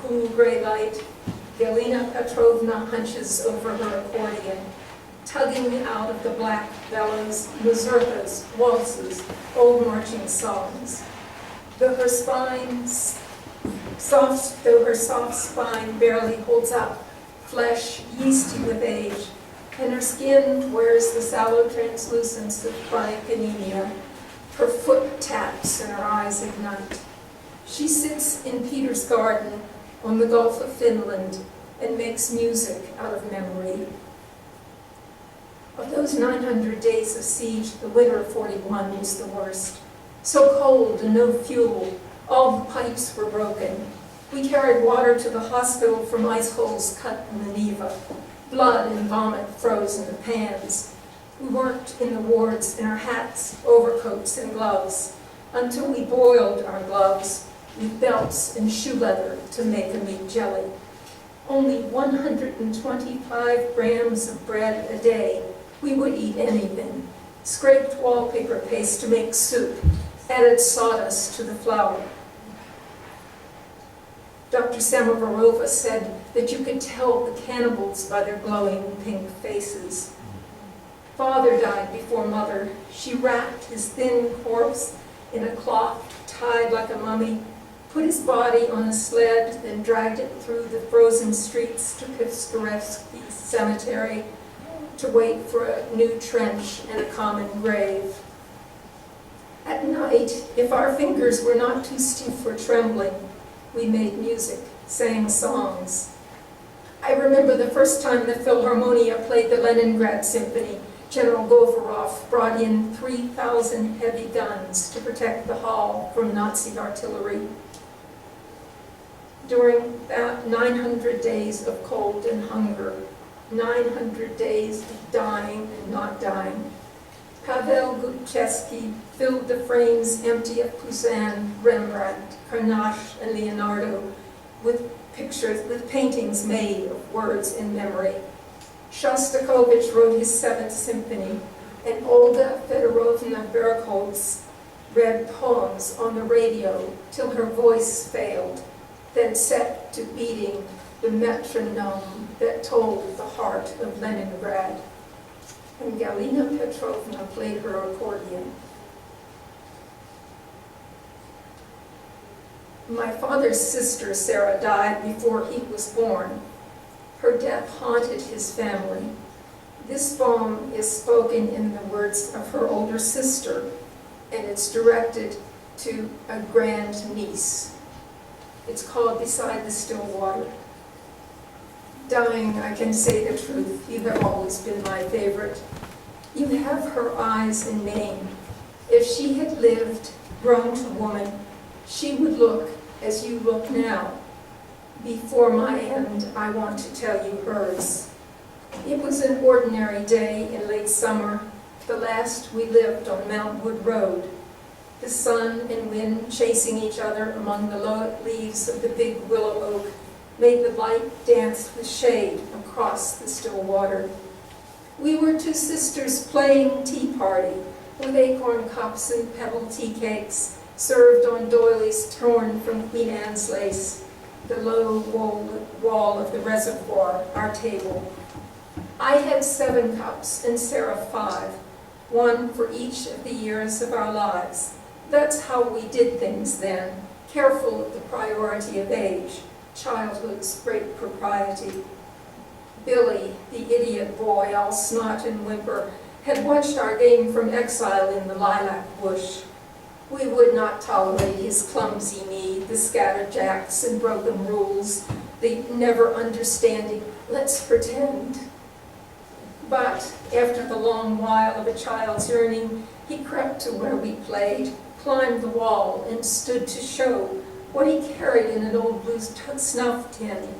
cool gray light, Galina Petrovna hunches over her accordion, tugging out of the black bellows mazurkas, waltzes, old marching songs. Though her soft spine barely holds up, flesh yeasty with age, and her skin wears the sallow translucence of chronic anemia, her foot taps and her eyes ignite. She sits in Peter's garden on the Gulf of Finland and makes music out of memory. Of those 900 days of siege, the winter of '41 was the worst. So cold and no fuel, all the pipes were broken. We carried water to the hospital from ice holes cut in the Neva. Blood and vomit froze in the pans. We worked in the wards in our hats, overcoats, and gloves until we boiled our gloves with belts and shoe leather to make a meat jelly. Only 125 grams of bread a day. We would eat anything. Scraped wallpaper paste to make soup, added sawdust to the flour. Dr. Samovarova said that you could tell the cannibals by their glowing pink faces. Father died before Mother. She wrapped his thin corpse in a cloth tied like a mummy, put his body on a sled, then dragged it through the frozen streets to Piskarovsky Cemetery to wait for a new trench and a common grave. At night, if our fingers were not too stiff for trembling, we made music, sang songs. I remember the first time the Philharmonia played the Leningrad Symphony. General Govorov brought in 3,000 heavy guns to protect the hall from Nazi artillery. During that 900 days of cold and hunger, 900 days of dying and not dying, Pavel Gutchesky filled the frames empty of Poussin, Rembrandt, Carnage, and Leonardo with pictures, with paintings made of words in memory. Shostakovich wrote his Seventh Symphony, and Olga Fedorovna Berkholz read poems on the radio till her voice failed, then set to beating the metronome that told the heart of Leningrad. And Galina Petrovna played her accordion. My father's sister, Sarah, died before he was born. Her death haunted his family. This poem is spoken in the words of her older sister, and it's directed to a grandniece. It's called Beside the Still Water. Dying, I can say the truth, you have always been my favorite. You have her eyes and name. If she had lived, grown to woman, she would look as you look now. Before my end, I want to tell you hers. It was an ordinary day in late summer, the last we lived on Mount Wood Road. The sun and wind chasing each other among the low leaves of the big willow oak made the light dance with shade across the still water. We were two sisters playing tea party with acorn cups and pebble tea cakes served on doilies torn from Queen Anne's lace, the low wall of the reservoir, our table. I had 7 cups and Sarah 5, one for each of the years of our lives. That's how we did things then, careful of the priority of age, childhood's great propriety. Billy, the idiot boy, all snot and whimper, had watched our game from exile in the lilac bush. We would not tolerate his clumsy knee, the scatterjacks and broken rules, the never understanding, let's pretend. But after the long while of a child's yearning, he crept to where we played, climbed the wall, and stood to show what he carried in an old blue snuff tin,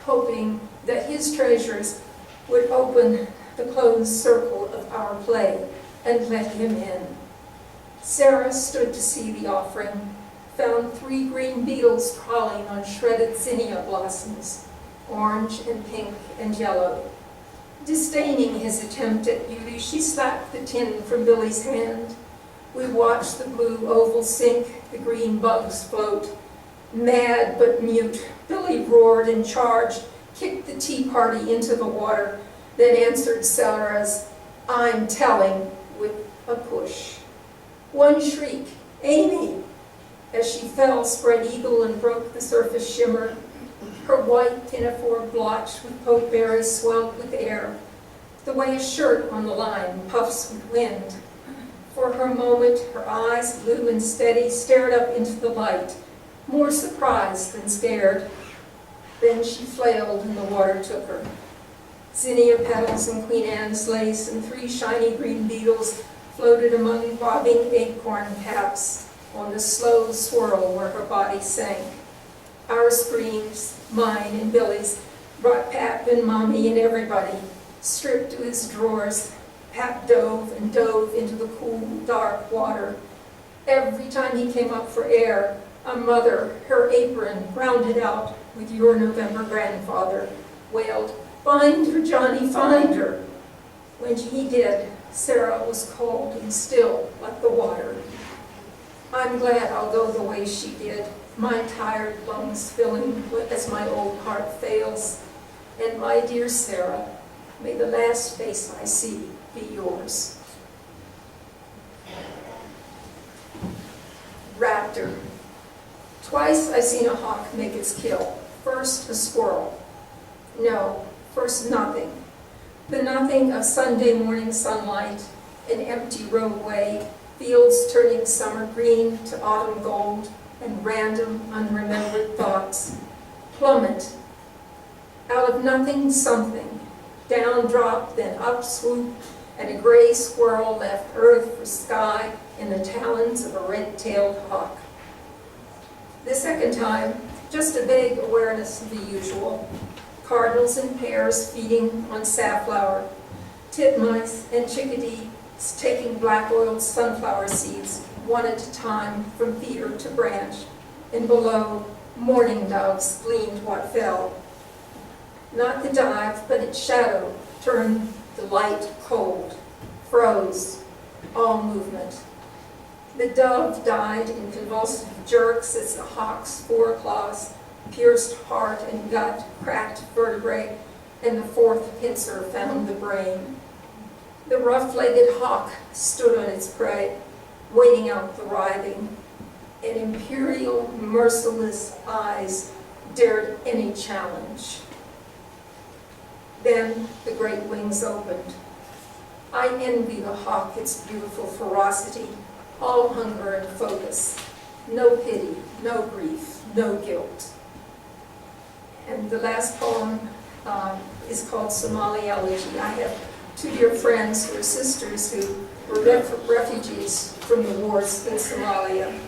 hoping that his treasures would open the closed circle of our play and let him in. Sarah stood to see the offering, found 3 green beetles crawling on shredded zinnia blossoms, orange and pink and yellow. Disdaining his attempt at beauty, she slapped the tin from Billy's hand. We watched the blue oval sink, the green bugs float. Mad but mute, Billy roared and charged, kicked the tea party into the water, then answered Sarah's "I'm telling" with a push. One shriek, "Amy!" as she fell spread eagle and broke the surface shimmer, her white pinafore blotched with pokeberries swelled with air, the way a shirt on the line puffs with wind. For her moment, her eyes, blue and steady, stared up into the light, more surprised than scared. Then she flailed and the water took her. Zinnia petals and Queen Anne's lace and 3 shiny green beetles floated among bobbing acorn caps on the slow swirl where her body sank. Our screams, mine and Billy's, brought Pap and Mommy and everybody. Stripped to his drawers, Pap dove and dove into the cool, dark water. Every time he came up for air, a mother, her apron rounded out with "Your November grandfather," wailed, "Find her, Johnny, find her." When he did, Sarah was cold and still like the water. I'm glad I'll go the way she did, my tired lungs filling as my old heart fails. And my dear Sarah, may the last face I see be yours. Raptor. Twice I've seen a hawk make its kill. First a squirrel. No, first nothing. The nothing of Sunday morning sunlight, an empty roadway, fields turning summer green to autumn gold, and random, unremembered thoughts. Plummet. Out of nothing, something. Down drop, then up swoop, and a gray squirrel left earth for sky in the talons of a red-tailed hawk. The second time, just a vague awareness of the usual. Cardinals and pears feeding on safflower, titmice and chickadees taking black-oiled sunflower seeds one at a time from feeder to branch, and below, mourning doves gleaned what fell. Not the dive, but its shadow turned the light cold, froze all movement. The dove died in convulsive jerks as the hawk's foreclaws pierced heart and gut, cracked vertebrae, and the fourth pincer found the brain. The rough-legged hawk stood on its prey, waiting out the writhing, and imperial, merciless eyes dared any challenge. Then the great wings opened. I envy the hawk its beautiful ferocity, all hunger and focus, no pity, no grief, no guilt. And the last poem is called Somali Elegy. I have 2 dear friends who are sisters who were refugees from the wars in Somalia.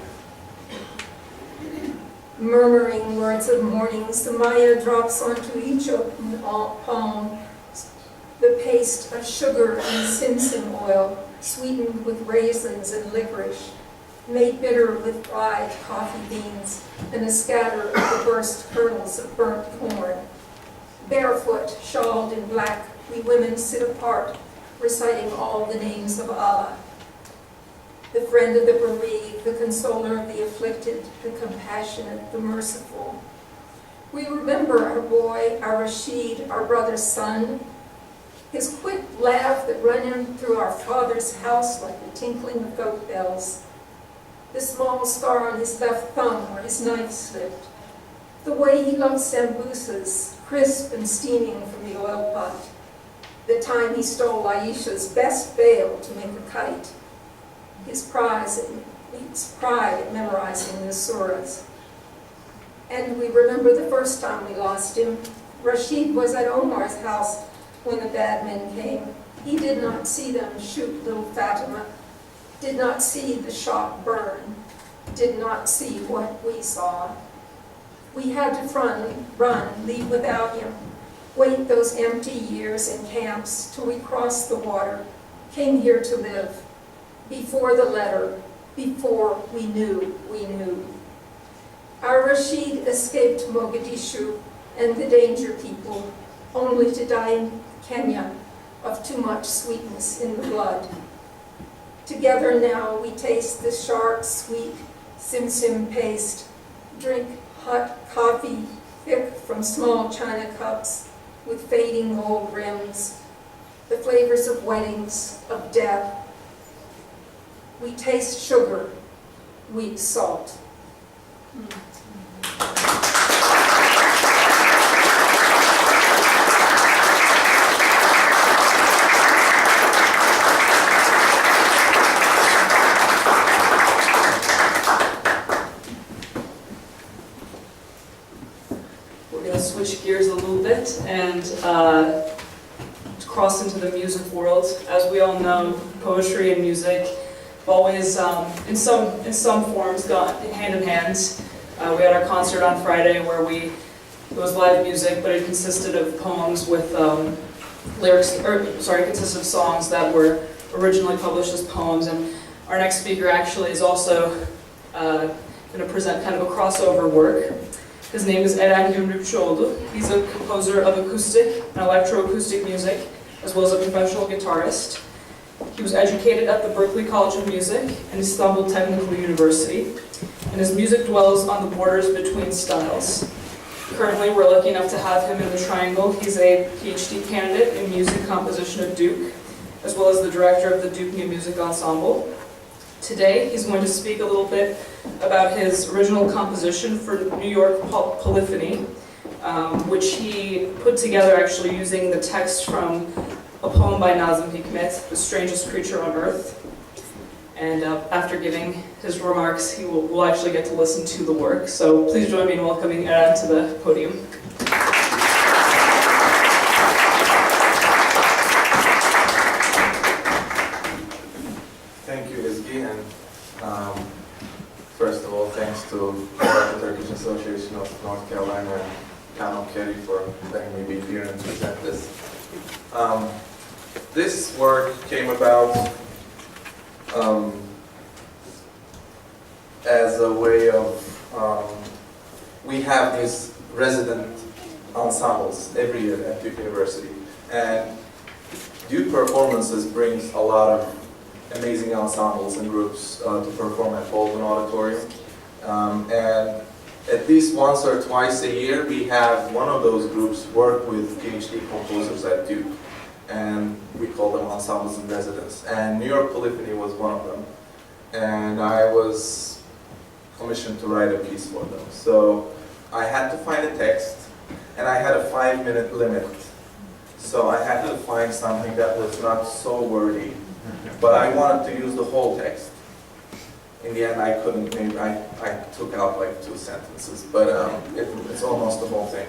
Murmuring words of mourning, Samaya drops onto each open palm the paste of sugar and simsim oil, sweetened with raisins and licorice, made bitter with fried coffee beans and a scatter of the burst kernels of burnt corn. Barefoot, shawled in black, we women sit apart, reciting all the names of Allah. The friend of the bereaved, the consoler of the afflicted, the compassionate, the merciful. We remember our boy, our Rashid, our brother's son, his quick laugh that ran through our father's house like the tinkling of goat bells, the small scar on his left thumb where his knife slipped, the way he loved sambusas, crisp and steaming from the oil pot, the time he stole Aisha's best veil to make a kite, his pride at memorizing the surahs. And we remember the first time we lost him. Rashid was at Omar's house when the bad men came. He did not see them shoot little Fatima, did not see the shop burn, did not see what we saw. We had to run, leave without him, wait those empty years in camps till we crossed the water, came here to live, before the letter, before we knew we knew. Our Rashid escaped Mogadishu and the danger people, only to die in Kenya of too much sweetness in the blood. Together now we taste the sharp, sweet simsim paste, drink hot coffee thick from from small china cups with fading gold rims, the flavors of weddings, of death. We taste sugar, weep salt. We're going to switch gears a little bit and cross into the music world. As we all know, poetry and music have always, in some forms, gone hand in hand. We had our concert on Friday where it was live music, but it consisted of poems with it consisted of songs that were originally published as poems. And our next speaker actually is also going to present kind of a crossover work. His name is Eren Gümrükçüoğlu. He's a composer of acoustic and electroacoustic music, as well as a professional guitarist. He was educated at the Berklee College of Music and Istanbul Technical University, and his music dwells on the borders between styles. Currently, we're lucky enough to have him in the Triangle. He's a PhD candidate in music composition at Duke, as well as the director of the Duke New Music Ensemble. Today, he's going to speak a little bit about his original composition for New York Polyphony, which he put together actually using the text from a poem by Nazım Hikmet, The Strangest Creature on Earth. And after giving his remarks, we'll actually get to listen to the work. So please join me in welcoming Eren to the podium. Thank you, Ezgi, and first of all, thanks to the Turkish Association of North Carolina and Kano Kerry for letting me be here and present this. This work came about as a way of, we have these resident ensembles every year at Duke University, and Duke Performances brings a lot of amazing ensembles and groups to perform at Baldwin Auditorium. And at least once or twice a year, we have one of those groups work with PhD composers at Duke. And we call them ensembles in residence. And New York Polyphony was one of them. And I was commissioned to write a piece for them. So I had to find a text, and I had a 5-minute limit. So I had to find something that was not so wordy, but I wanted to use the whole text. In the end, I couldn't. Maybe I took out like 2 sentences, but it's almost the whole thing.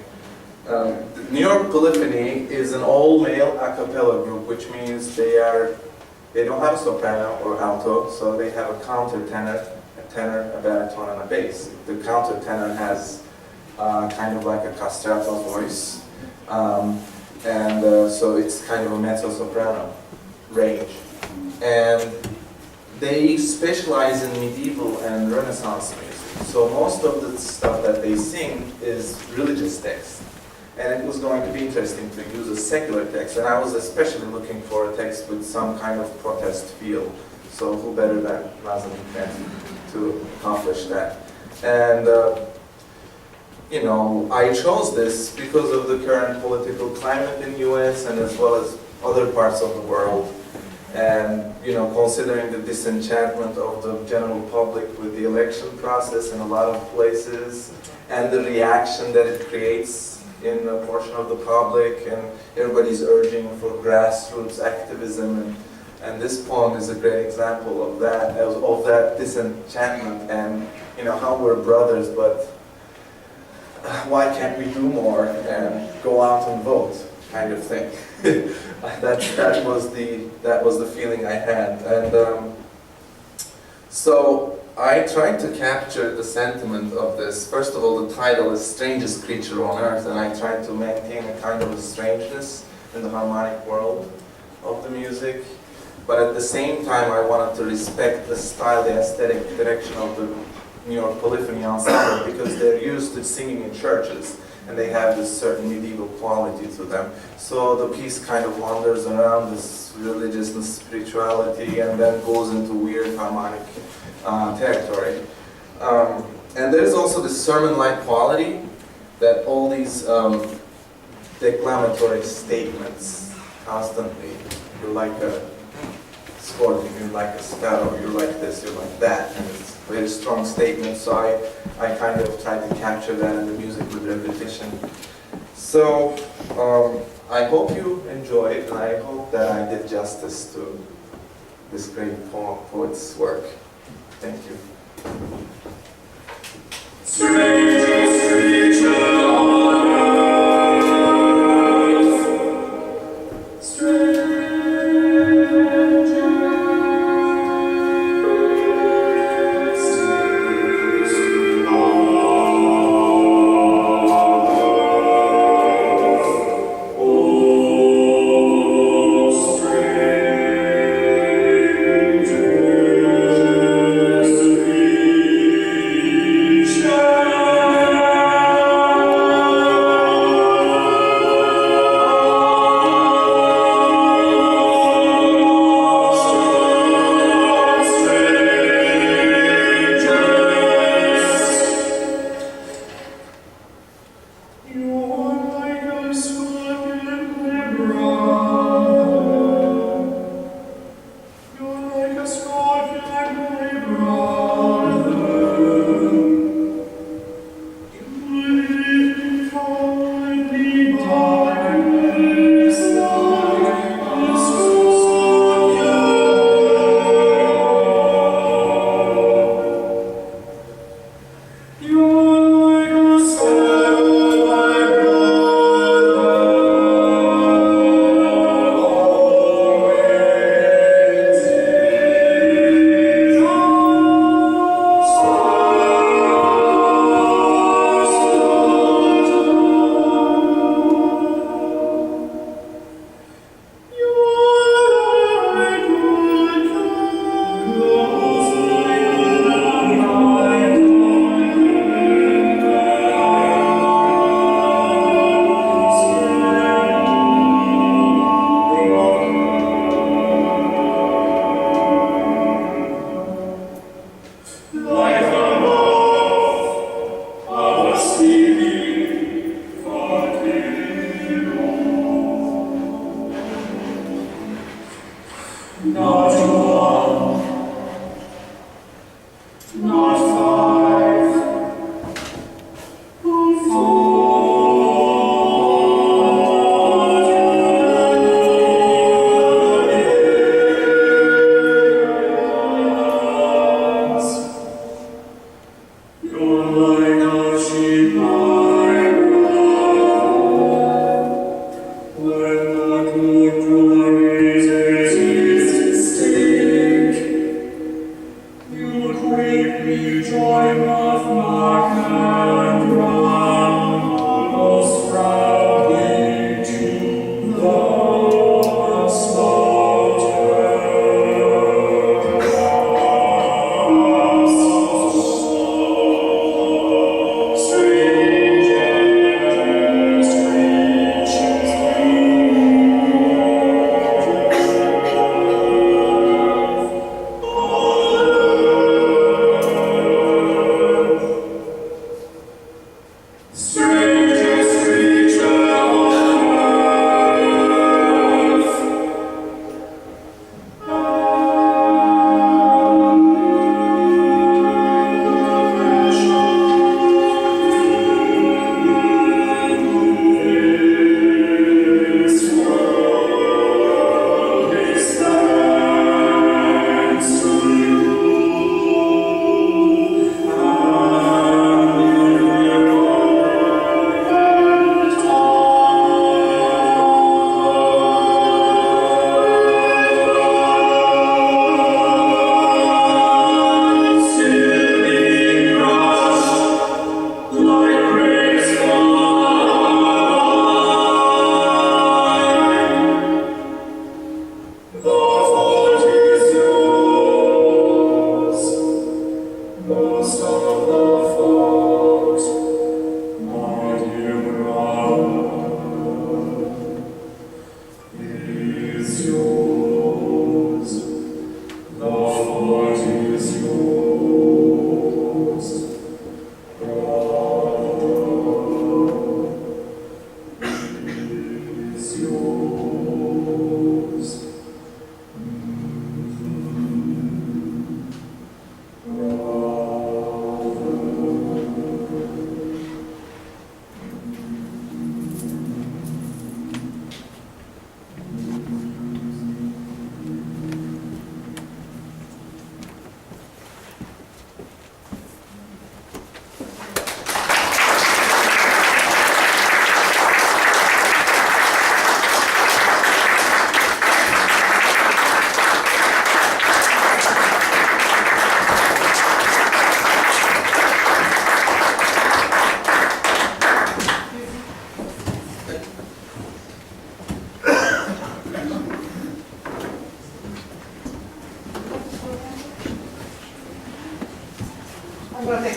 The New York Polyphony is an all-male a cappella group, which means they don't have a soprano or alto, so they have a countertenor, a tenor, a baritone, and a bass. The countertenor has kind of like a castrato voice, so it's kind of a mezzo-soprano range. And they specialize in medieval and Renaissance music. So most of the stuff that they sing is religious text. And it was going to be interesting to use a secular text. And I was especially looking for a text with some kind of protest feel. So who better than Nazım Hikmet to accomplish that? And I chose this because of the current political climate in the US and as well as other parts of the world. And considering the disenchantment of the general public with the election process in a lot of places, and the reaction that it creates in a portion of the public, and everybody's urging for grassroots activism, and this poem is a great example of that disenchantment, and how we're brothers, but why can't we do more and go out and vote, kind of thing. That was the feeling I had, and so I tried to capture the sentiment of this. First of all, the title is Strangest Creature on Earth, and I tried to maintain a kind of a strangeness in the harmonic world of the music, but at the same time I wanted to respect the style, the aesthetic direction of the New York Polyphony Ensemble, because they're used to singing in churches, and they have this certain medieval quality to them. So the piece kind of wanders around this religiousness, spirituality, and then goes into weird harmonic territory. And there's also this sermon-like quality, that all these declamatory statements constantly, you're like a scorpion, you're like a sparrow, you're like this, you're like that, and it's very strong statements, so I kind of tried to capture that in the music with repetition. So I hope you enjoyed, and I hope that I did justice to this great poet's work. Thank you. Strangest creature on earth, You're like a sparrow, my brother.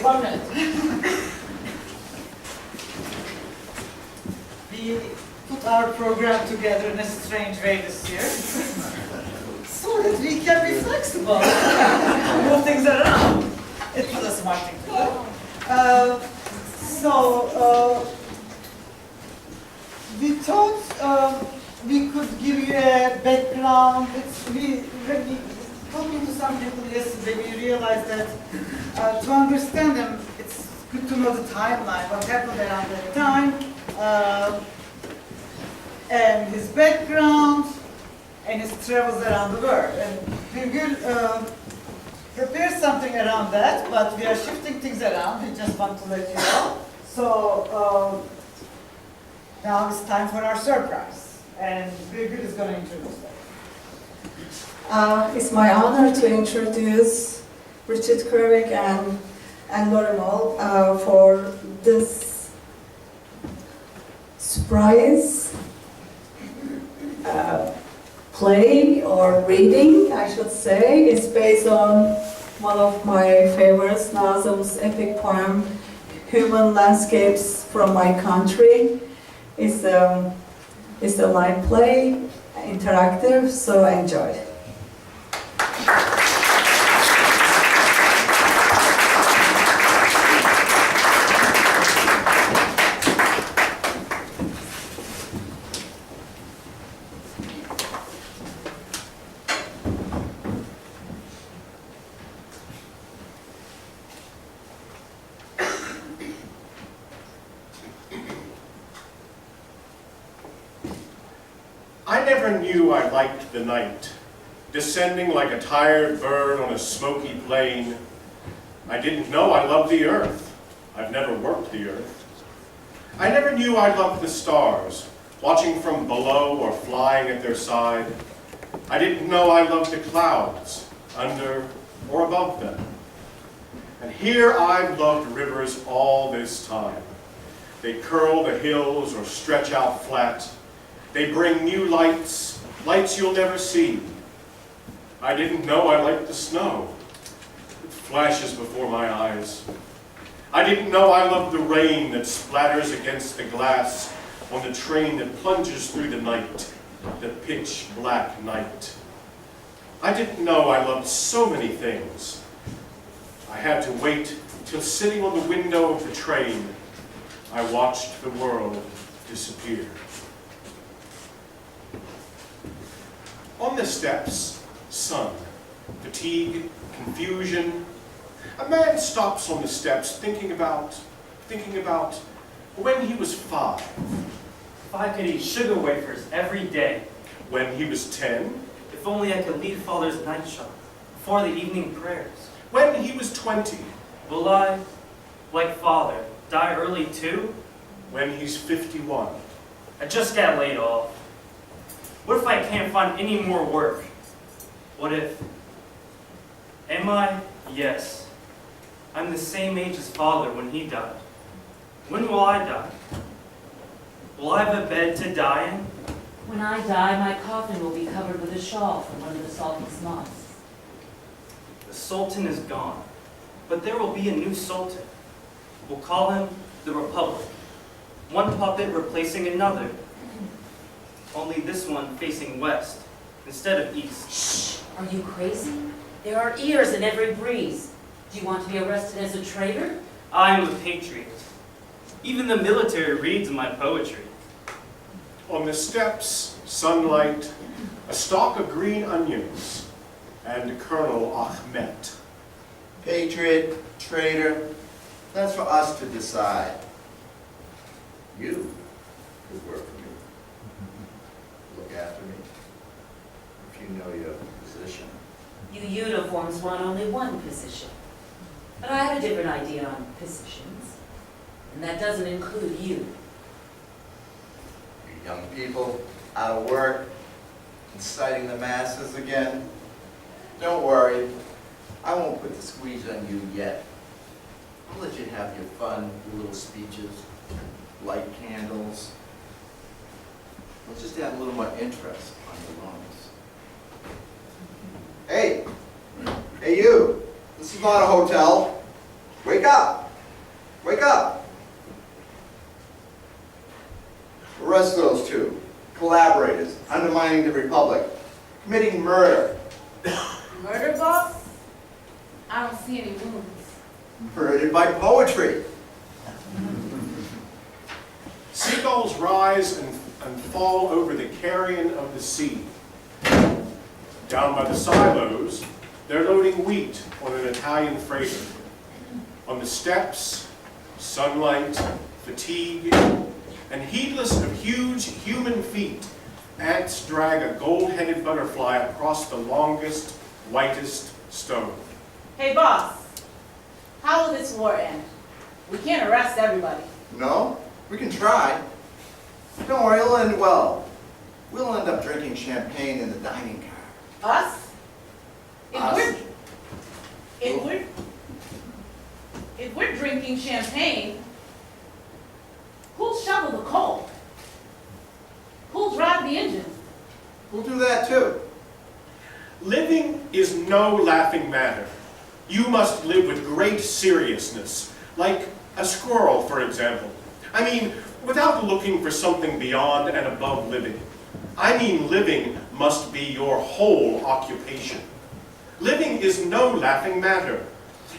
1 minute. We put our program together in a strange way this year, so that we can be flexible, move things around. It was a smart thing to do. We thought we could give you a background. When we talking to some people yesterday, we realized that to understand them, it's good to know the timeline, what happened around that time, and his background, and his travels around the world. And we will prepare something around that, but we are shifting things around. We just want to let you know. So now it's time for our surprise, and Birgül is going to introduce that. It's my honor to introduce Richard Krevik and Lorimal for this surprise play or reading, I should say. It's based on one of my favorites, Nazım's epic poem, Human Landscapes from My Country. It's a live play, interactive, so enjoy. I never knew I liked the night, descending like a tired bird on a smoky plain. I didn't know I loved the earth. I've never worked the earth. I never knew I loved the stars, watching from below or flying at their side. I didn't know I loved the clouds, under or above them. And here I've loved rivers all this time. They curl the hills or stretch out flat. They bring new lights, lights you'll never see. I didn't know I liked the snow. It flashes before my eyes. I didn't know I loved the rain that splatters against the glass on the train that plunges through the night, the pitch black night. I didn't know I loved so many things. I had to wait till sitting on the window of the train, I watched the world disappear. On the steps, sun, fatigue, confusion. A man stops on the steps thinking about when he was 5. If I could eat sugar wafers every day. When he was 10. If only I could lead Father's night shop before the evening prayers. When he was 20. Will I, like Father, die early too? When he's 51. I just got laid off. What if I can't find any more work? What if? Am I? Yes. I'm the same age as Father when he died. When will I die? Will I have a bed to die in? When I die, my coffin will be covered with a shawl from one of the Sultan's mosques. The Sultan is gone, but there will be a new Sultan. We'll call him the Republic. One puppet replacing another. Only this one facing west instead of east. Shh! Are you crazy? There are ears in every breeze. Do you want to be arrested as a traitor? I am a patriot. Even the military reads my poetry. On the steps, sunlight, a stalk of green onions, and Colonel Ahmet. Patriot, traitor, that's for us to decide. You could work for me. Look after me. If you know your position. You uniforms want only one position. But I have a different idea on positions. And that doesn't include you. You young people, out of work, inciting the masses again. Don't worry, I won't put the squeeze on you yet. I'll let you have your fun, your little speeches, light candles. We'll just add a little more interest on your lungs. Hey! Hey you! This is not a hotel. Wake up! Wake up! Arrest those two. Collaborators, undermining the Republic, committing murder. Murder, boss? I don't see any wounds. Murdered by poetry. Seagulls rise and fall over the carrion of the sea. Down by the silos, they're loading wheat on an Italian freighter. On the steps, sunlight, fatigue, and heedless of huge human feet, ants drag a gold-headed butterfly across the longest, whitest stone. Hey, boss. How will this war end? We can't arrest everybody. No? We can try. Don't worry, it'll end well. We'll end up drinking champagne in the dining car. Us? Us. If we're drinking champagne, who'll shovel the coal? Who'll drive the engine? We'll do that too. Living is no laughing matter. You must live with great seriousness, like a squirrel, for example. I mean, without looking for something beyond and above living. I mean, living must be your whole occupation. Living is no laughing matter.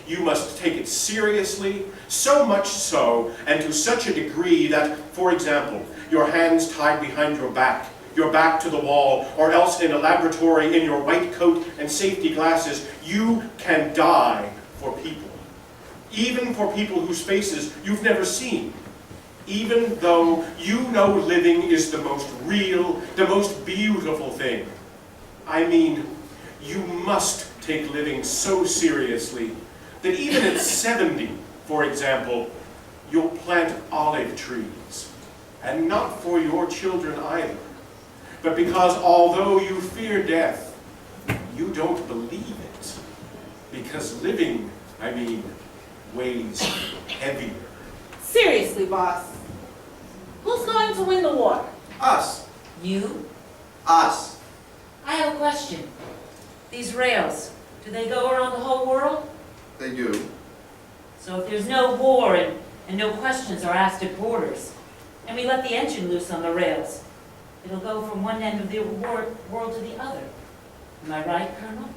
You must take it seriously, so much so, and to such a degree that, for example, your hands tied behind your back to the wall, or else in a laboratory in your white coat and safety glasses, you can die for people. Even for people whose faces you've never seen. Even though you know living is the most real, the most beautiful thing. I mean, you must take living so seriously that even at 70, for example, you'll plant olive trees. And not for your children either, but because although you fear death, you don't believe it. Because living, I mean, weighs heavier. Seriously, boss. Who's going to win the war? Us. You? Us. I have a question. These rails, do they go around the whole world? They do. So if there's no war and no questions are asked at borders, and we let the engine loose on the rails, it'll go from one end of the world to the other. Am I right, Colonel?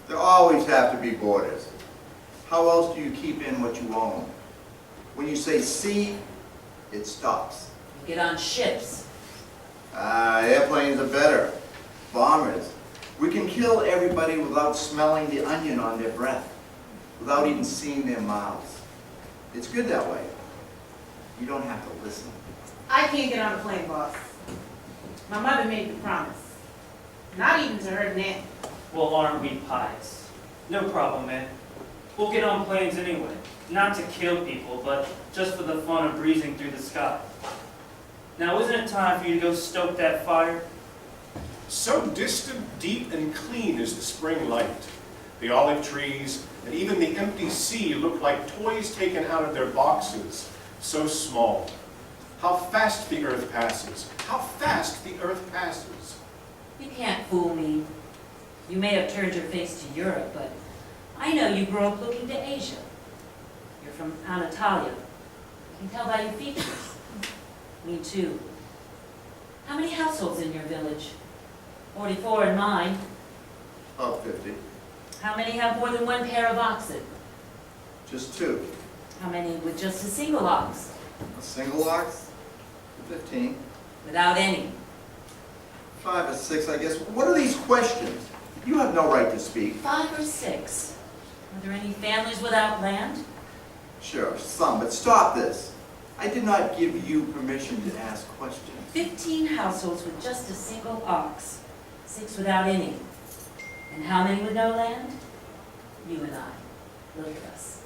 There always have to be borders. How else do you keep in what you own? When you say sea, it stops. You get on ships. Airplanes are better. Bombers. We can kill everybody without smelling the onion on their breath, without even seeing their mouths. It's good that way. You don't have to listen. I can't get on a plane, boss. My mother made me promise. Not even to her nanny. Well, aren't we pious? No problem, man. We'll get on planes anyway. Not to kill people, but just for the fun of breezing through the sky. Now, isn't it time for you to go stoke that fire? So distant, deep, and clean is the spring light. The olive trees and even the empty sea look like toys taken out of their boxes. So small. How fast the earth passes. How fast the earth passes. You can't fool me. You may have turned your face to Europe, but I know you grew up looking to Asia. You're from Anatolia. I can tell by your features. Me too. How many households in your village? 44 in mine. About 50. How many have more than one pair of oxen? Just 2. How many with just a single ox? A single ox? 15. Without any? 5 or 6, I guess. What are these questions? You have no right to speak. 5 or 6. Are there any families without land? Sure, some, but stop this. I did not give you permission to ask questions. 15 households with just a single ox. 6 without any. And how many with no land? You and I. Look at us.